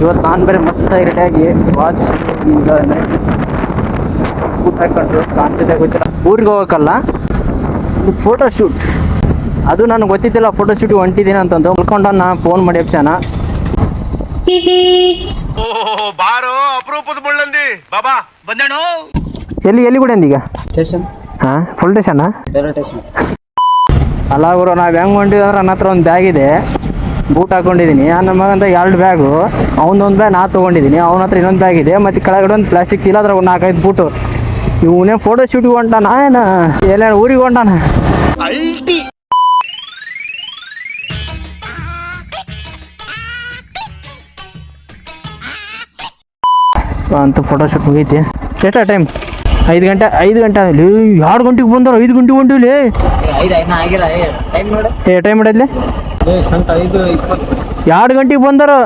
ಇವತ್ತು ನಾನು ಬೇರೆ ಮಸ್ತಾಗಿ ರೆಡಿಯಾಗಿ ವಾಚ್ ಈಗ ಊಟ ಹಾಕೊಂಡ್ರು ಕಾಣ್ತಿದ್ದೆ ಗೊತ್ತಿಲ್ಲ. ಊರಿಗೆ ಹೋಗೋಕ್ಕಲ್ಲ, ಫೋಟೋ ಶೂಟ್. ಅದು ನನಗೆ ಗೊತ್ತಿದ್ದಿಲ್ಲ ಫೋಟೋ ಶೂಟಿಗೆ ಹೊಂಟಿದ್ದೀನಿ ಅಂತಂದು. ಮುಳ್ಕೊಂಡ ನಾನು ಫೋನ್ ಮಾಡಿ ಅಪ್ಸಾನ ಬಾರೋ ಅಪರೂಪದ ಮುಳ್ಳಂದಿ ಬಾಬಾ ಬಂದೇಣು. ಎಲ್ಲಿ ಕೂಡ ಈಗ ಸ್ಟೇಷನ್. ಹಾಂ, ಫುಲ್ ಸ್ಟೇಷನಾ? ಸ್ಟೇಷನ್. ಅಲ್ಲ ಗುರು, ನಾವು ಹೆಂಗೆ ಹೊಂಟಿದ್ವಿ ಅಂದ್ರೆ ನನ್ನ ಹತ್ರ ಒಂದು ಬ್ಯಾಗ್ ಇದೆ, ಬೂಟ್ ಹಾಕೊಂಡಿದ್ದೀನಿ. ನನ್ನ ಮಗಂತ 2 ಬ್ಯಾಗು, ಅವನೊಂದು ಬ್ಯಾಗ್ ನಾ ತೊಗೊಂಡಿದ್ದೀನಿ, ಅವನ ಹತ್ರ ಇನ್ನೊಂದು ಬ್ಯಾಗ್ ಇದೆ, ಮತ್ತು ಕೆಳಗಡೆ ಒಂದು ಪ್ಲಾಸ್ಟಿಕ್ ಚೀಲ, ಅದ್ರ ಒಂದು 4-5 ಬೂಟು. ಇವನೇ ಫೋಟೋ ಶೂಟಿಗೆ ಹೊಂಟಾನ ಏನ ಎಲ್ಲ ಊರಿಗೆ ಹೊಂಟಾನ. ಅಂತೂ ಫೋಟೋ ಶೂಟ್ ಮುಗೈತಿ. ಎಷ್ಟ ಟೈಮ್? 5 ಗಂಟೆ ಆಗಲಿ. 2 ಗಂಟೆಗೆ ಬಂದವ್ರು, 5 ಗಂಟೆಗೆ ಹೊಂಟಿವಿ. ಟೈಮ್ ನೋಡಲ್ಲಿ 2 ಗಂಟೆಗೆ ಬಂದರು.